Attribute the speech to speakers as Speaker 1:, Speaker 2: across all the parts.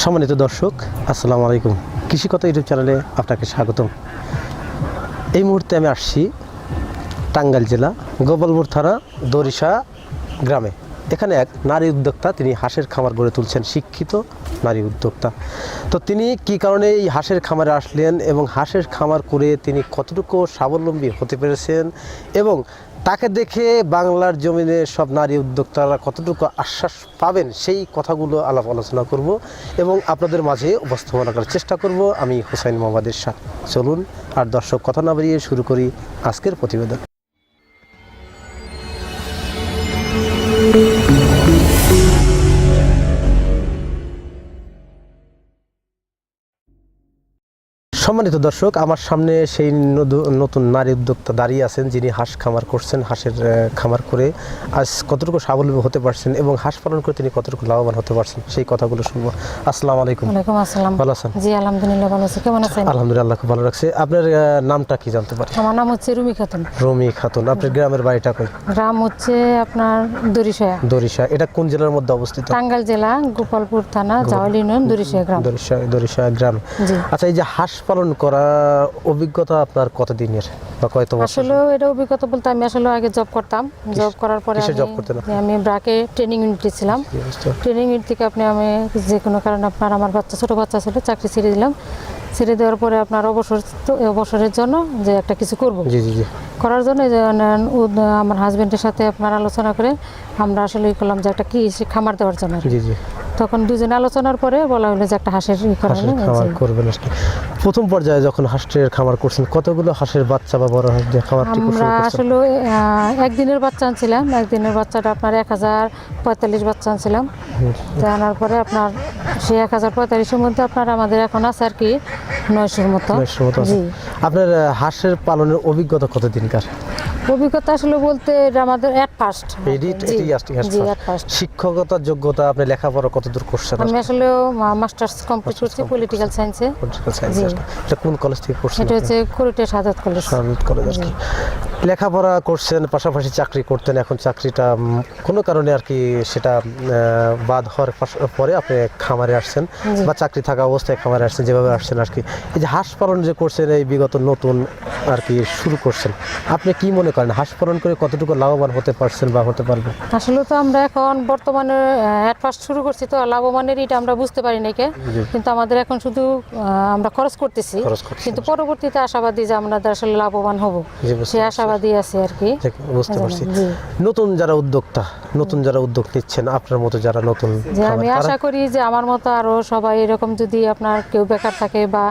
Speaker 1: সম্মানিত দর্শক, আসসালামু আলাইকুম। কৃষিকথা ইউটিউব চ্যানেলে আপনাকে স্বাগতম। এই মুহূর্তে আমি আসছি টাঙ্গাইল জেলা গোপালপুর থানা দরিশা গ্রামে। এখানে এক নারী উদ্যোক্তা, তিনি হাঁসের খামার গড়ে তুলছেন, শিক্ষিত নারী উদ্যোক্তা। তো তিনি কী কারণে এই হাঁসের খামারে আসলেন এবং হাঁসের খামার করে তিনি কতটুকু স্বাবলম্বী হতে পেরেছেন এবং তাকে দেখে বাংলার জমিনে সব নারী উদ্যোক্তারা কতটুকু আশ্বাস পাবেন, সেই কথাগুলো আলাপ আলোচনা করব এবং আপনাদের মাঝে উপস্থাপনা করার চেষ্টা করব আমি হোসাইন মোহাম্মদ এরশাদ। চলুন আর দর্শক, কথা না বাড়িয়ে শুরু করি আজকের প্রতিবেদন। সম্মানিত দর্শক, আমার সামনে সেই নতুন নারী উদ্যোক্তা দাঁড়িয়ে আছেন, যিনি হাঁস খামার করছেন। হাঁসের খামার করে আজ কতটুকু স্বাবলম্বী হতে পারছেন এবং হাঁস পালন করে তিনি কতটুকু লাভবান হতে পারছেন, সেই কথাগুলো শুনবো। আসসালামু আলাইকুম।
Speaker 2: ওয়ালাইকুম আসসালাম।
Speaker 1: ভালো আছেন?
Speaker 2: জি আলহামদুলিল্লাহ ভালো আছি। কেমন আছেন?
Speaker 1: আলহামদুলিল্লাহ, খুব ভালো রাখছে। আপনার নামটা কি জানতে পারি?
Speaker 2: আমার নাম হচ্ছে রুমি খাতুন।
Speaker 1: রুমি খাতুন। আপনার গ্রামের বাড়িটা কই?
Speaker 2: গ্রাম হচ্ছে আপনার দরিশা।
Speaker 1: দরিশা। এটা কোন জেলার মধ্যে অবস্থিত?
Speaker 2: টাঙ্গাইল জেলা গোপালপুর থানা জাওয়াল ইউনিয়ন দরিশা গ্রাম।
Speaker 1: দরিশা গ্রাম।
Speaker 2: জি।
Speaker 1: আচ্ছা, এই যে হাঁস পালন করা অভিজ্ঞতা আপনার কতদিনের বা কত বছর?
Speaker 2: আসলে এটা অভিজ্ঞতা বলতে আমি আসলে আগে জব করতাম। জব করার পরে আমি ব্রাকে ট্রেনিং ইউনিটে ছিলাম। ট্রেনিং ইউনিট থেকে আমি যে কোনো কারণে আমার ছোট বাচ্চা ছিল, চাকরি ছেড়ে দিলাম। ছেড়ে দেওয়ার পরে আপনার অবসরের জন্য যে একটা কিছু করব, করার জন্য যে আমার হাজবেন্ডের সাথে আপনার আলোচনা করে আমরা আসলে করলাম যে একটা কি খামার দেওয়ার জন্য। তখন দুজনে আলোচনার পরে বলা হলো যে একটা হাঁসের
Speaker 1: খামার করবেন। প্রথম পর্যায়ে যখন হাঁসের খামার করছেন, কতগুলো হাঁসের বাচ্চা বা বড় হাঁস দিয়ে খামারটি করছেন?
Speaker 2: আমরা আসলে একদিনের বাচ্চা আনছিলাম। একদিনের বাচ্চাটা আপনার 1045 বাচ্চা আনছিলাম। আনার পরে আপনার সেই 1045-এর মধ্যে আপনার আমাদের এখন আছে আর কি 900-র মতো।
Speaker 1: আপনার হাঁসের পালনের অভিজ্ঞতা কতদিনকার?
Speaker 2: অভিজ্ঞতা আসলে বলতে এটা আমাদের ফার্স্ট।
Speaker 1: শিক্ষকতার যোগ্যতা, আপনি লেখাপড়া কতদূর করছেন?
Speaker 2: আমি আসলে মাস্টার্স কমপ্লিট করছি পলিটিক্যাল সায়েন্সে।
Speaker 1: এটা কোন কলেজ থেকে করছেন?
Speaker 2: এটা হচ্ছে কুড়িটা সাদাত কলেজ।
Speaker 1: লেখাপড়া করছেন, পাশাপাশি চাকরি করতেন। এখন চাকরিটা কোনো কারণে আর কি সেটা বাদ হওয়ার পরে আপনি খামারে আসছেন বা চাকরি থাকা অবস্থায় খামারে আসছেন, যেভাবে আসছেন আর কি। এই যে হাঁস পালন যে করছেন, এই বিগত নতুন আর কি শুরু করছেন, আপনি কি মনে করেন হাঁস পালন করে কতটুকু লাভবান হতে পারছেন বা হতে পারবেন?
Speaker 2: আসলে তো আমরা এখন বর্তমানে ফার্স্ট শুরু করছি, তো লাভবানের এটা আমরা বুঝতে পারি না, কিন্তু আমাদের এখন শুধু আমরা খরচ করতেছি, কিন্তু পরবর্তীতে আশাবাদী যে আমরা আসলে লাভবান হব, সেই আশাবাদী আছে আর কি।
Speaker 1: বুঝতে পারছি। নতুন যারা উদ্যোগ নিচ্ছেন, আপনার মতো যারা নতুন,
Speaker 2: আমি আশা করি যে আমার মতো আরো সবাই এরকম যদি আপনার কেউ বেকার থাকে বা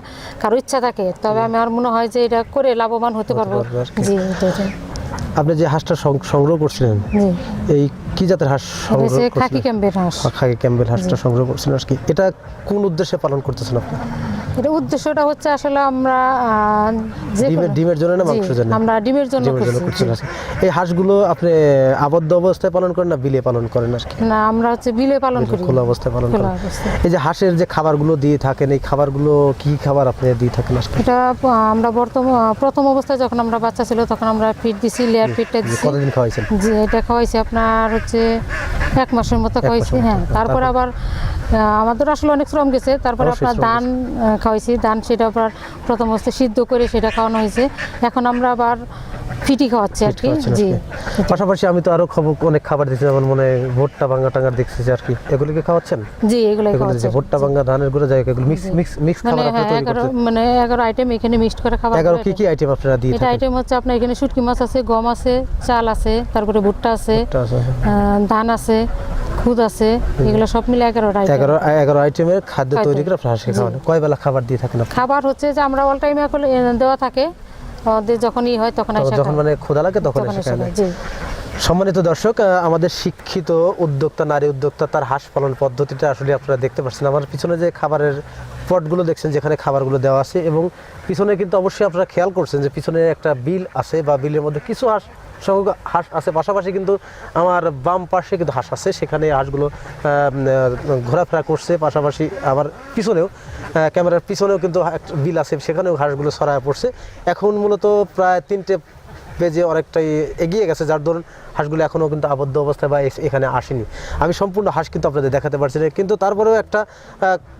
Speaker 2: কারো ইচ্ছা থাকে, তবে আমার মনে হয় যে এটা করে লাভবান হতে পারবো। জি।
Speaker 1: আপনি যে হাঁসটা সংগ্রহ করছিলেন, এই কি জাতের হাঁস সংগ্রহ করছিলেন?
Speaker 2: খাকি ক্যাম্বেল হাঁস।
Speaker 1: খাকি ক্যাম্বেল হাঁসটা সংগ্রহ করছিলেন আর কি। এটা কোন উদ্দেশ্যে পালন করতেছেন আপনি?
Speaker 2: এটা উদ্দেশ্যটা হচ্ছে আসলে আমরা
Speaker 1: ডিমের জন্য না মাংসের জন্য?
Speaker 2: আমরা ডিমের জন্য করছি।
Speaker 1: এই হাঁসগুলো আপনি আবদ্ধ অবস্থায় পালন করেন না বিলে পালন করেন আর কি?
Speaker 2: না, আমরা হচ্ছে বিলে পালন করি,
Speaker 1: খোলা অবস্থায় পালন করেন। এই যে হাঁসের যে খাবারগুলো দিয়ে থাকেন, এই খাবারগুলো কি খাবার আপনি দিয়ে থাকেন?
Speaker 2: এটা আমরা প্রথম অবস্থায় যখন আমরা বাচ্চা ছিল তখন আমরা ফিড দিছি, লেয়ার ফিডটা দিছি।
Speaker 1: কতদিন খাওয়াইছেন?
Speaker 2: জি, এটা খাওয়াইছি আপনার হচ্ছে 1 মাসের মতো খাওয়াইছি। হ্যাঁ, তারপর আবার আমাদের আসলে অনেক শ্রম গেছে। তারপর আপনার ধান খাওয়াইছি। ধান সেটা আবার প্রথম অবস্থায় সিদ্ধ করে সেটা খাওয়ানো হয়েছে। এখন আমরা আবার ফিটি খাওয়াচ্ছি আর কি। জি।
Speaker 1: পাশাপাশি আমি তো আরো অনেক খাবার দিচ্ছি, যেমন মনে ভুট্টা ভাঙা টাঙ্গার দেখছি আর কি, এগুলোকে খাওয়াচ্ছেন?
Speaker 2: জি, এগুলো খাওয়াচ্ছি।
Speaker 1: ভুট্টা ভাঙা, ধানের গুঁড়ো, যাই এগুলো মিক্স খাবার আপনি তৈরি করছেন?
Speaker 2: 11 আইটেম এখানে মিক্সড করে খাবার।
Speaker 1: 11 কি আইটেম আপনারা দিয়ে থাকেন?
Speaker 2: এটা আইটেম হচ্ছে আপনার এখানে শুটকি মাছ আছে, গম আছে, চাল আছে, তারপরে ভুট্টা আছে, ধান আছে, খুদ আছে, এগুলো সব মিলে
Speaker 1: 11 আইটেমের খাদ্য তৈরি করে আপনারা হাঁসকে খাওয়ান। কয় বেলা খাবার দিয়ে থাকেন?
Speaker 2: খাবার হচ্ছে যে আমরা অল টাইমে দেওয়া থাকে, আমাদের যখনই হয় তখন
Speaker 1: মানে ক্ষুধা লাগে তখন এসে খায়। জি। সম্মানিত দর্শক, আমাদের শিক্ষিত উদ্যোক্তা, নারী উদ্যোক্তা, তার হাঁস পালন পদ্ধতিটা আসলে আপনারা দেখতে পাচ্ছেন। আমার পিছনে যে খাবারের পটগুলো দেখছেন, যেখানে খাবারগুলো দেওয়া আছে, এবং পিছনে কিন্তু অবশ্যই আপনারা খেয়াল করছেন যে পিছনে একটা বিল আছে বা বিলের মধ্যে কিছু হাঁস আছে। পাশাপাশি কিন্তু আমার বাম পাশে কিন্তু হাঁস আছে, সেখানে হাঁসগুলো ঘোরাফেরা করছে। পাশাপাশি আমার পিছনেও, ক্যামেরার পিছনেও কিন্তু বিল আছে, সেখানেও হাঁসগুলো ছড়ায় পড়ছে। এখন মূলত প্রায় 3টে বেজে অনেকটাই এগিয়ে গেছে, যার ধরুন হাঁসগুলো এখনও কিন্তু আবদ্ধ অবস্থায় বা এখানে আসেনি। আমি সম্পূর্ণ হাঁস কিন্তু আপনাদের দেখাতে পারছি না, কিন্তু তারপরেও একটা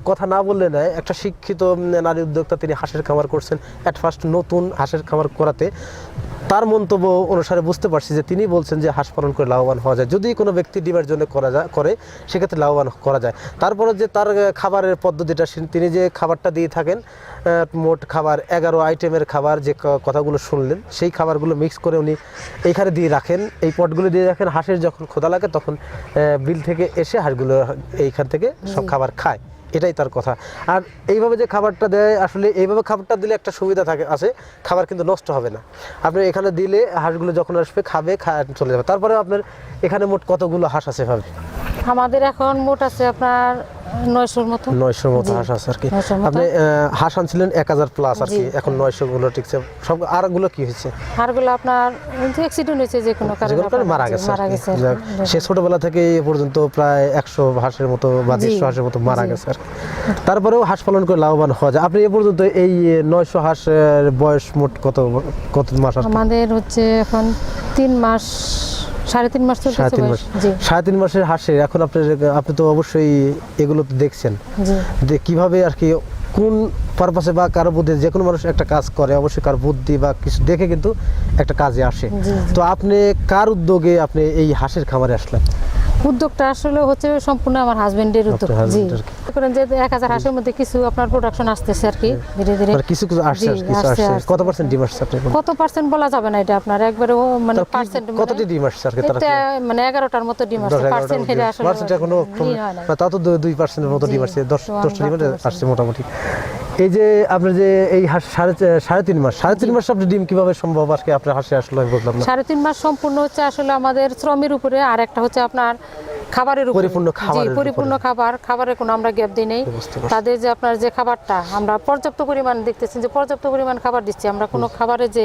Speaker 1: কথা না বললে নয়, একটা শিক্ষিত নারী উদ্যোক্তা তিনি হাঁসের খামার করছেন। অ্যাট ফার্স্ট নতুন হাঁসের খামার করাতে তার মন্তব্য অনুসারে বুঝতে পারছি যে তিনি বলছেন যে হাঁস পালন করে লাভবান হওয়া যায়, যদি কোনো ব্যক্তি ডিমের জন্য করে সেক্ষেত্রে লাভবান করা যায়। তারপরে যে তার খাবারের পদ্ধতিটা, তিনি যে খাবারটা দিয়ে থাকেন, মোট খাবার 11 আইটেমের খাবার, যে কথাগুলো শুনলেন সেই খাবারগুলো মিক্স করে উনি এইখানে দিয়ে রাখেন, এই পটগুলো দিয়ে রাখেন। হাঁসের যখন ক্ষুধা লাগে তখন বিল থেকে এসে হাঁসগুলো এইখান থেকে সব খাবার খায়, এটাই তার কথা। আর এইভাবে যে খাবারটা দেয়, আসলে এইভাবে খাবারটা দিলে একটা সুবিধা আছে, খাবার কিন্তু নষ্ট হবে না। আপনি এখানে দিলে হাঁসগুলো যখন আসবে খাবে, চলে যাবে। তারপরে আপনার এখানে মোট কতগুলো হাঁস আছে ভাবে?
Speaker 2: আমাদের এখন মোট আছে আপনার 900-র মতো।
Speaker 1: 900-র মতো হাঁস আছে আর কি। আপনি হাঁস আনছিলেন 1000 প্লাস আর কি, এখন 900 গুলো টিকছে। সব আরগুলো কি হয়েছে?
Speaker 2: আরগুলো আপনার অ্যাক্সিডেন্ট হয়েছে, যে কোনো কারণে
Speaker 1: মারা গেছে। সে ছোটবেলা থেকে এ পর্যন্ত প্রায় 100 হাঁসের মতো বা 150 হাঁসের মতো মারা গেছে আর কি। তারপরেও হাঁস পালন করে লাভবান হওয়া যায়। আপনি এ পর্যন্ত এই 900 হাঁসের বয়স মোট কত মাস?
Speaker 2: আমাদের হচ্ছে এখন 3 মাস, 3.5 মাস তো।
Speaker 1: 3.5 মাসের হাঁসে এখন আপনি তো অবশ্যই এগুলো তো দেখছেন যে কিভাবে আর কি, কোন পারপাসে বা কারো বুদ্ধি, যে কোনো মানুষ একটা কাজ করে অবশ্যই কার বুদ্ধি বা কিছু দেখে কিন্তু একটা কাজে আসে। তো আপনি কার উদ্যোগে আপনি এই হাঁসের খামারে আসলেন?
Speaker 2: উদ্যোগটা আসলে হচ্ছে সম্পূর্ণ আমার হাজবেন্ডের উদ্যোগ। জি, করেন যে 1000 হাঁসের মধ্যে কিছু আপনার প্রোডাকশন আসতেছে আর কি, ধীরে ধীরে
Speaker 1: কিছু আসছে। কত পার্সেন্ট ডিম আসছে আপনি?
Speaker 2: কত পার্সেন্ট বলা যাবে না, এটা আপনার একবারে মানে পার্সেন্ট,
Speaker 1: কতটি ডিম আসছে আর কি?
Speaker 2: এটা মানে 11টার মতো ডিম আসছে। পার্সেন্ট হেরে আসলে
Speaker 1: পার্সেন্ট এখনো তা তো 2% মতো ডিম আসছে, 10টা ডিম আসছে মোটামুটি। এই যে আপনার যে এই হাঁস 3.5 মাস আপনি ডিম কিভাবে সম্ভব আজকে আপনার হাঁসে আসলো আমি বুঝলাম না।
Speaker 2: 3.5 মাস সম্পূর্ণ হচ্ছে আসলে আমাদের শ্রমের উপরে, আর একটা হচ্ছে আপনার খাবারের উপরে। পরিপূর্ণ খাবারের কোনো আমরা গ্যাপ দিই নেই। তাদের যে আপনার যে খাবারটা আমরা পর্যাপ্ত পরিমাণ দেখতেছেন যে পর্যাপ্ত পরিমাণ খাবার দিচ্ছি আমরা, কোনো খাবারে যে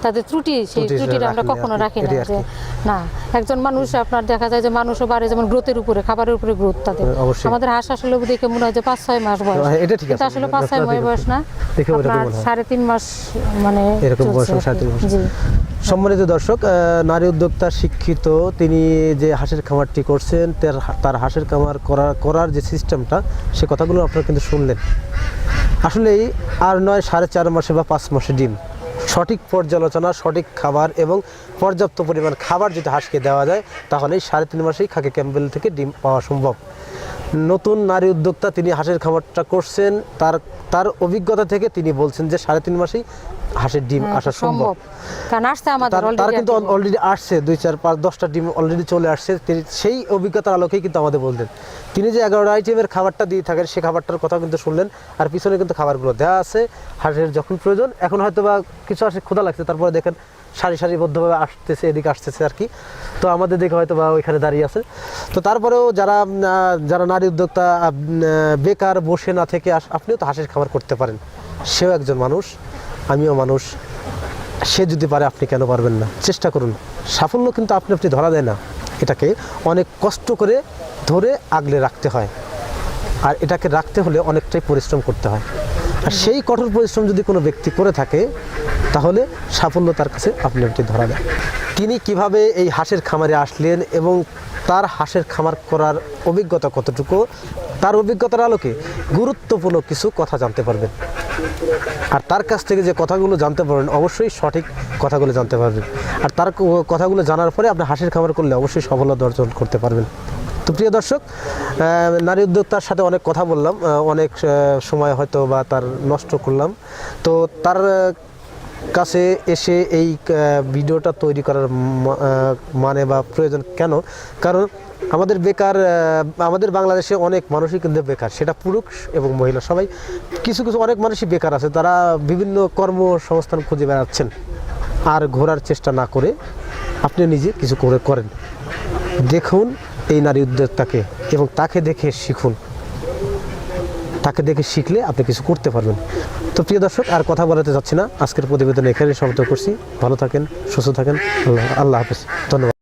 Speaker 2: তাদের ত্রুটি, সেই ত্রুটিটা আমরা কখনো রাখি না। যে না, একজন মানুষ আপনার দেখা যায় যে মানুষও বাড়ে যেমন গ্রোথের উপরে, খাবারের উপরে গ্রোথ তাদের। আমাদের হাঁস আসলে দেখে মনে হয় যে 5-6 মাস বয়স, এটা আসলে 5-6 মাস বয়স না, 3.5 মাস মানে
Speaker 1: এরকম বয়স। 3.5 মাস। জি। সম্মানিত দর্শক, নারী উদ্যোক্তা শিক্ষিত, তিনি যে হাঁসের খামারটি করছেন, তার হাঁসের খামার করার যে সিস্টেমটা, সে কথাগুলো আপনারা কিন্তু শুনলেন। আসলেই আর নয় 4.5 মাসে বা 5 মাসে ডিম, সঠিক পর্যালোচনা, সঠিক খাবার এবং পর্যাপ্ত পরিমাণ খাবার যদি হাঁসকে দেওয়া যায়, তাহলে 3.5 মাসেই খাকি ক্যাম্পবেল থেকে ডিম পাওয়া সম্ভব। নতুন নারী উদ্যোক্তা, তিনি হাঁসের খামারটা করছেন, তার অভিজ্ঞতা থেকে তিনি বলছেন যে 3.5 মাসেই হাঁসের ডিম আসা সম্ভব। তার কিন্তু অলরেডি আসছে 2, 4, 5, 10টা ডিম অলরেডি চলে আসছে। তিনি সেই অভিজ্ঞতার আলোকেই কিন্তু আমাদের বললেন। তিনি যে 11 আইটেমের খাবারটা দিয়ে থাকেন, সেই খাবারটার কথা কিন্তু শুনলেন, আর পিছনে কিন্তু খাবারগুলো দেওয়া আছে হাঁসের যখন প্রয়োজন। এখন হয়তো বা কিছু হাঁসের ক্ষুধা লাগছে, তারপরে দেখেন সারিবদ্ধভাবে আসতেছে, এদিকে আসতেছে আর কি। তো আমাদের দেখে হয়তো বা ওইখানে দাঁড়িয়ে আছে। তো তারপরেও যারা নারী উদ্যোক্তা বেকার বসে না থেকে আপনিও তো হাঁসের খামার করতে পারেন। সেও একজন মানুষ, আমিও মানুষ। সে যদি পারে, আপনি কেন পারবেন না? চেষ্টা করুন। সাফল্য কিন্তু আপনি ধরা দেয় না, এটাকে অনেক কষ্ট করে ধরে আগলে রাখতে হয়, আর এটাকে রাখতে হলে অনেকটাই পরিশ্রম করতে হয়। আর সেই কঠোর পরিশ্রম যদি কোনো ব্যক্তি করে থাকে, তাহলে সাফল্য তার কাছে আপনি ধরা দেয়। তিনি কিভাবে এই হাঁসের খামারে আসলেন এবং তার হাঁসের খামার করার অভিজ্ঞতা কতটুকু, তার অভিজ্ঞতার আলোকে গুরুত্বপূর্ণ কিছু কথা জানতে পারবেন। আর তার কাছ থেকে যে কথাগুলো জানতে পারবেন, অবশ্যই সঠিক কথাগুলো জানতে পারবেন। আর তার কথাগুলো জানার পরে আপনি হাঁসের খামার করলে অবশ্যই সফলতা অর্জন করতে পারবেন। তো প্রিয় দর্শক, নারী উদ্যোক্তার সাথে অনেক কথা বললাম, অনেক সময় হয়তো বা তার নষ্ট করলাম। তো তার কাছে এসে এই ভিডিওটা তৈরি করার মানে বা প্রয়োজন কেন? কারণ আমাদের বাংলাদেশে অনেক মানুষই কিন্তু বেকার, সেটা পুরুষ এবং মহিলা সবাই। কিছু অনেক মানুষই বেকার আছে, তারা বিভিন্ন কর্মসংস্থান খুঁজে বেড়াচ্ছেন। আর ঘোরার চেষ্টা না করে আপনি নিজে কিছু করেন। দেখুন এই নারী উদ্যোক্তাকে এবং তাকে দেখে শিখুন। তাকে দেখে শিখলে আপনি কিছু করতে পারবেন। তো প্রিয় দর্শক, আর কথা বলাতে যাচ্ছি না, আজকের প্রতিবেদন এখানে সমাপ্ত করছি। ভালো থাকেন, সুস্থ থাকেন, আল্লাহ হাফেজ, ধন্যবাদ।